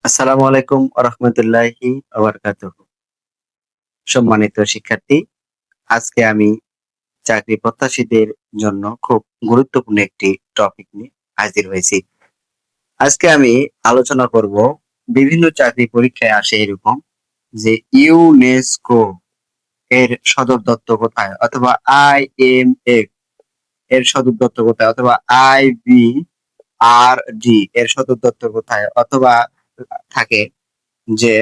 আসসালামু আলাইকুম রহমতুল্লাহি ওয়া বারাকাতুহু। সম্মানিত শিক্ষার্থী, আজকে আমি চাকরি প্রত্যাশীদের জন্য খুব গুরুত্বপূর্ণ একটি টপিক নিয়ে হাজির হয়েছি। আজকে আমি আলোচনা করব বিভিন্ন চাকরি পরীক্ষায় আসে এরকম যে ইউনেস্কো এর সদর দপ্তর কোথায়, অথবা IMF এর সদর দপ্তর কোথায়, অথবা IBRD এর সদর দপ্তর কোথায়, অথবা থাকে যে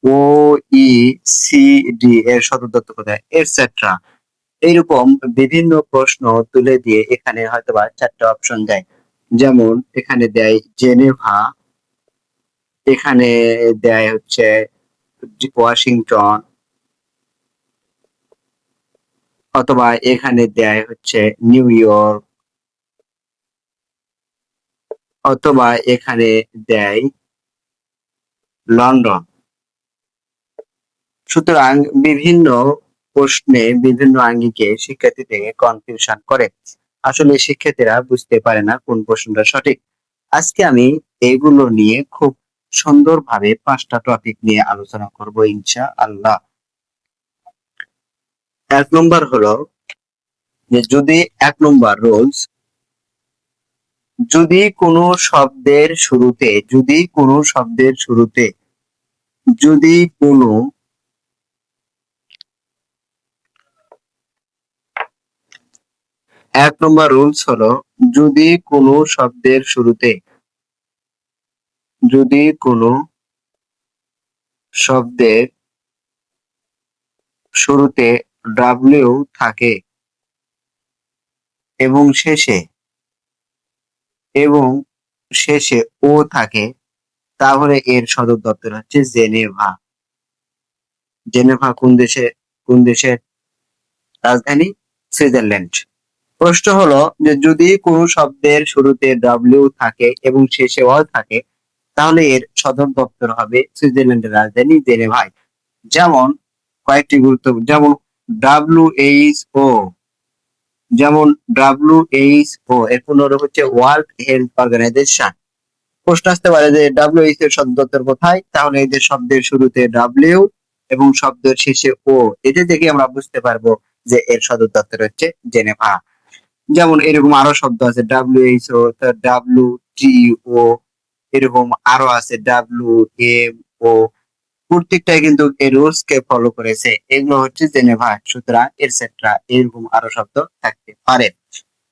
OECD এর সদর দপ্তর কোথায়, এটসেট্রা। এইরকম বিভিন্ন প্রশ্ন তুলে দিয়ে এখানে হয়তোবা 4টা অপশন দেয়। যেমন এখানে দেয় জেনেভা, এখানে দেয় হচ্ছে ওয়াশিংটন, অথবা এখানে দেয় হচ্ছে নিউ ইয়র্ক, অথবা এখানে দেয় লন্ডন। সুতরাং বিভিন্ন প্রশ্নে বিভিন্ন আঙ্গিকে শিক্ষার্থী থেকে কনফিউশন করে। আসলে শিক্ষার্থীরা বুঝতে পারে না কোন প্রশ্নটা সঠিক। আজকে আমি এগুলো নিয়ে খুব সুন্দরভাবে 5টা টপিক নিয়ে আলোচনা করব ইনশাআল্লাহ। 1 নম্বর হলো যে যদি 1 নম্বর রুলস, যদি কোনো শব্দের শুরুতে যদি কোনো শব্দের শুরুতে যদি কোনো 1 নম্বর রুলস হলো যদি কোনো শব্দের শুরুতে যদি কোনো শব্দের শুরুতে ডাব্লিউ থাকে এবং শেষে এবং শেষে ও থাকে, তাহলে এর সদর দপ্তর হচ্ছে জেনেভা। জেনেভা কোন দেশের রাজধানী? সুইজারল্যান্ড। প্রশ্ন হলো যে যদি কোনো শব্দের শুরুতে ডাব্লিউ থাকে এবং শেষে ও থাকে, তাহলে এর সদর দপ্তর হবে সুইজারল্যান্ডের রাজধানী জেনেভায়। যেমন কয়েকটি গুরুত্বপূর্ণ, যেমন WHO, যেমন WHO এর পুনরূপ হচ্ছে ওয়ার্ল্ড হেলথ অর্গানাইজেশন। প্রশ্ন আসতে পারে যে WHO এর সদর দপ্তর কোথায়, তাহলে এদের শব্দের শুরুতে ডাব্লিউ এবং শব্দের শেষে ও, এতে থেকে আমরা বুঝতে পারবো যে এর সদর দপ্তর হচ্ছে জেনেভা। যেমন এরকম আরো শব্দ আছে WHO, WTO, এরকম আরো আছে WMO। প্রত্যেকটাই কিন্তু এই রুলস কে ফলো করেছে, এগুলো হচ্ছে জেনেভা। সুতরাং এটসেট্রা এরকম আরো শব্দ থাকতে পারে।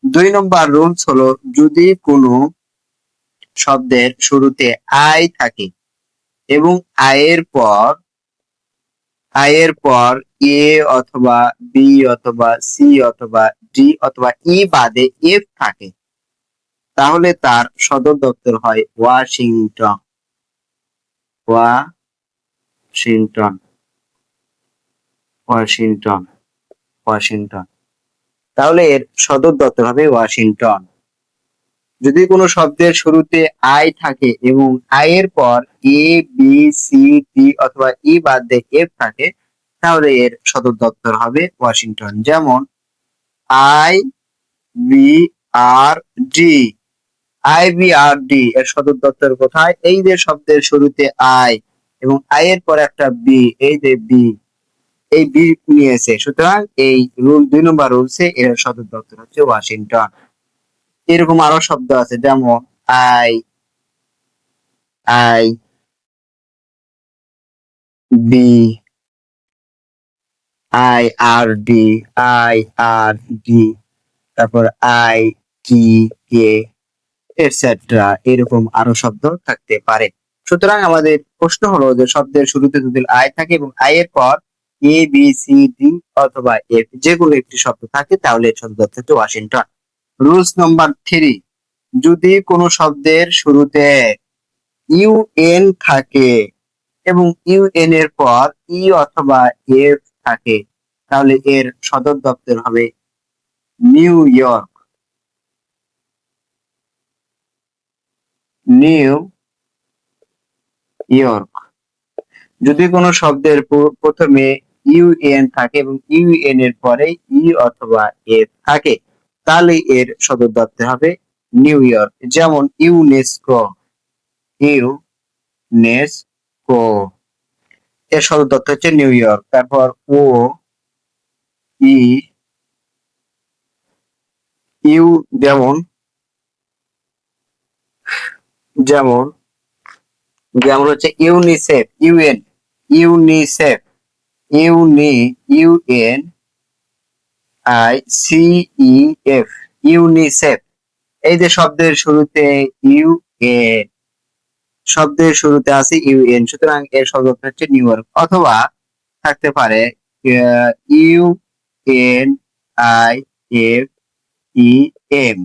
2 নম্বর রুলস হলো যদি কোনো শব্দের শুরুতে আই থাকে এবং আয়ের পর এ অথবা বি অথবা সি অথবা ডি অথবা ই বাদে এফ থাকে, তাহলে তার সদর দপ্তর হয় ওয়াশিংটন। ওয়াশিংটন ওয়াশিংটন ওয়াশিংটন তাহলে এর সদর দপ্তর হবে ওয়াশিংটন। যদি কোনো শব্দের শুরুতে আই থাকে এবং আই এর পর এ বি সি ডি অথবা ই বাদ দিয়ে এফ থাকে, তাহলে এর সদর দপ্তর হবে ওয়াশিংটন। যেমন IBRD, IBRD এর সদর দপ্তর কোথায়? এই যে শব্দের শুরুতে আই এবং আই এর পর একটা বি, এই যে বি, এই বি নিয়েছে। সুতরাং এই 2 নম্বর রুলসে এর সদর দপ্তর হচ্ছে ওয়াশিংটন। এরকম আরো শব্দ আছে, যেমন I I B, IRD, IRD, তারপর ITK, এটসেট্রা। এরকম আরো শব্দ থাকতে পারে। সুতরাং আমাদের প্রশ্ন হলো যে শব্দের শুরুতে যদি আই থাকে এবং আই এর পর এ বি সি ডি অথবা এফ যে কোনো একটি শব্দ থাকে, তাহলে এর সদর দপ্তর হচ্ছে ওয়াশিংটন। রুলস নম্বর 3, যদি কোনো শব্দের শুরুতে ইউএন থাকে এবং ইউএন এর পর ই অথবা এফ থাকে, তাহলে এর সদর দপ্তর হবে নিউ ইয়র্ক। New York. যদি কোনো শব্দের প্রথমে ইউএন থাকে এবং ইউএন এর পরে ই অথবা এফ থাকে, তাহলে এর সদর দপ্তর হবে নিউ ইয়র্ক। যেমন ইউনেস্কো, ইউনেস্কো, এর সদর দপ্তর হচ্ছে নিউ ইয়র্ক। তারপর ও ই ইউ যেমন যেমন যেমন হচ্ছে UNICEF, UNICEF, U N I C E F, UNICEF. এই যে শব্দের শুরুতে ইউএন, শব্দের শুরুতে আছে ইউএন, সুতরাং এর শব্দ হচ্ছে নিউ ইয়র্ক। অথবা থাকতে পারে U N I F E M,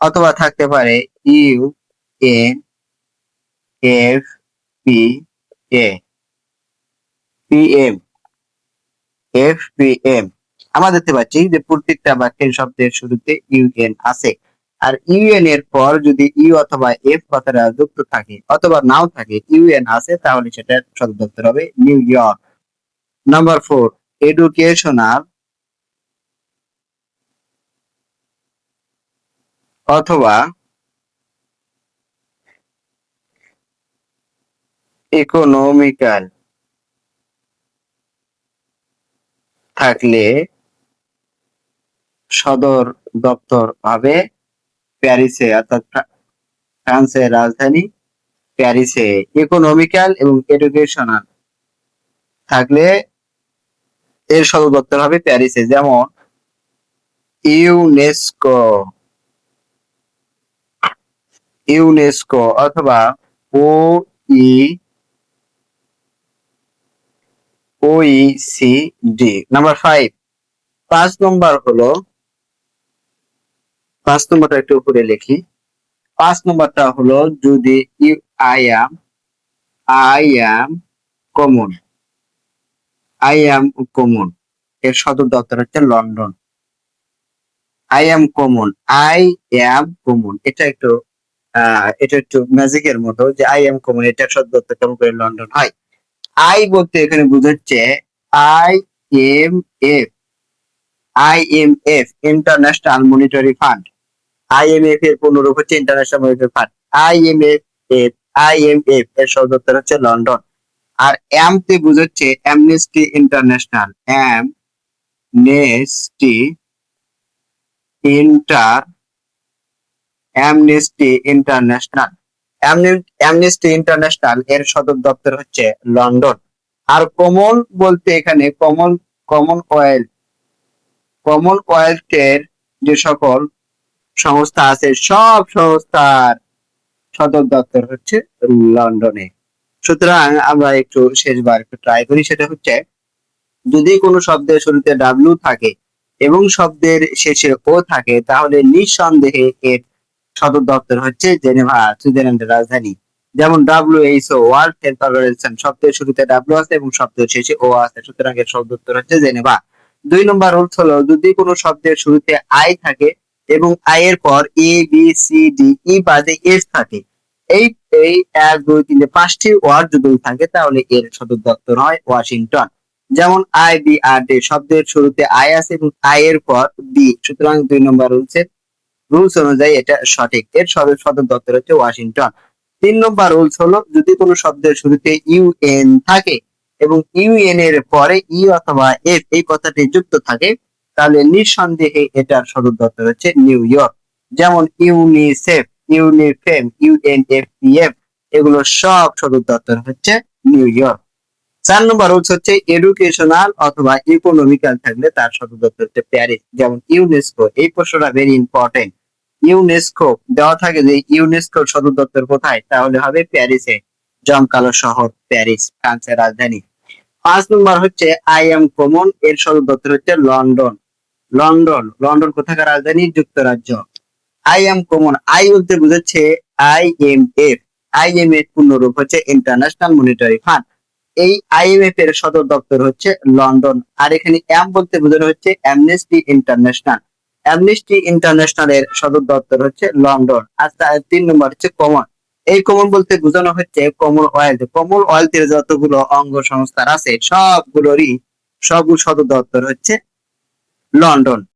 অথবা থাকতে পারে U N F P A P M, F P M. আমরা দেখতে পাচ্ছি যে প্রত্যেকটা বাক্যের শব্দের শুরুতে ইউএন আছে। আর ইউএন এর পর যদি ইউ অথবা এফ কথাটা যুক্ত থাকে অথবা নাও থাকে, ইউএন আছে, তাহলে সেটার সদর দপ্তর হবে নিউ ইয়র্ক। নাম্বার 4, এডুকেশনাল অথবা ইকোনমিক্যাল থাকলে সদর দপ্তর হবে প্যারিসে, অর্থাৎ ফ্রান্সের রাজধানী প্যারিসে। ইকোনমিক্যাল এবং এডুকেশনাল থাকলে এর সদর দপ্তর হবে প্যারিসে। যেমন ইউনেস্কো, ইউনেস্কো, অথবা ও ই OECD। নাম্বার 5, 5 নম্বর হলো, 5 নম্বরটা একটু উপরে লিখি। 5 নম্বরটা হলো যদি I am common, I am common, এর সদর দপ্তর হচ্ছে London. I am common, I am common, এটা একটু ম্যাজিকের মতো যে আই অ্যাম কমন, এটা সদর দপ্তর কেমন করে লন্ডন হয়। আই বলতে এখানে বোঝাচ্ছে I am F, international monetary fund. IMF এর পূর্ণরূপ হচ্ছে international monetary fund. IMF IMF এর সদর দপ্তর হচ্ছে লন্ডন। আর এম তে বোঝাচ্ছে amnesty international, amnesty international, amnesty international এর সদর দপ্তর হচ্ছে লন্ডন। আর কমন বলতে এখানে কমনওয়েলথের যে সকল সংস্থা আছে সব সংস্থার সদর দপ্তর হচ্ছে লন্ডনে। সুতরাং আমরা একটু শেষবার একটু ট্রাই করি, সেটা হচ্ছে যদি কোনো শব্দের শুরুতে ডাব্লিউ থাকে এবং শব্দের শেষে ও থাকে, তাহলে নিঃসন্দেহে এর সদর দপ্তর হচ্ছে জেনেভা, সুইজারল্যান্ডের রাজধানী। যেমন WHO, ওয়ার্ল্ড হেলথ অর্গানাইজেশন, শব্দের শুরুতে ডাব্লিউ আছে এবং শব্দের শেষে ও আছে, সুতরাং এর সদর দপ্তর হচ্ছে জেনেভা। 2 নম্বর রুলস হলো যদি কোনো শব্দের শুরুতে আই থাকে এবং আই এর পর ABCDE বাদে এস থাকে, এই এই 1 2 3 5টি ওয়ার্ড যদি থাকে, তাহলে এর সদর দপ্তর হয় ওয়াশিংটন। যেমন IBRD, শব্দের শুরুতে আই আছে এবং আই এর পর বি, সুতরাং 2 নম্বর রুলস অনুযায়ী এটা সঠিক, এর সদর দপ্তর হচ্ছে ওয়াশিংটন। 3 নম্বর রুলস হলো যদি কোনো শব্দের শুরুতে ইউএন থাকে এবং ইউএন এর পরে ই অথবা এফ এই কথাটি যুক্ত থাকে, তাহলে নিঃসন্দেহে এটার সদর দপ্তর হচ্ছে নিউ ইয়র্ক। যেমন ইউনিসেফ, ইউনিফেম, UNFPF, এগুলো সব সদর দপ্তর হচ্ছে নিউ ইয়র্ক। 4 নম্বর রুলস হচ্ছে এডুকেশনাল অথবা ইকোনমিক্যাল থাকলে তার সদর দপ্তর হচ্ছে প্যারিস। যেমন ইউনেস্কো, এই প্রশ্নটা ভেরি ইম্পর্টেন্ট। ইউনেস্কো দেওয়া থাকে যে ইউনেস্কোর সদর দপ্তর কোথায়, তাহলে হবে প্যারিসে, জমকালো শহর প্যারিস, ফ্রান্সের রাজধানী। 5 নম্বর হচ্ছে আই এম কমন, এর সদর দপ্তর হচ্ছে লন্ডন। লন্ডন কোথাকার রাজধানী? যুক্তরাজ্য। আই এম কমন, আই বলতে বোঝাচ্ছে IMF, IMF পূর্ণরূপ হচ্ছে ইন্টারন্যাশনাল মনিটারি ফান্ড। এই IMF এর সদর দপ্তর হচ্ছে লন্ডন। আর এখানে এম বলতে বোঝানো হচ্ছে অ্যামনেস্টি ইন্টারন্যাশনাল, অ্যামনেস্টি ইন্টারন্যাশনাল এর সদর দপ্তর হচ্ছে লন্ডন। আর 3 নম্বর হচ্ছে কমন, এই কমন বলতে বোঝানো হচ্ছে কমনওয়েলথের যতগুলো অঙ্গ সংস্থার আছে সবগুলোর সদর দপ্তর হচ্ছে লন্ডন।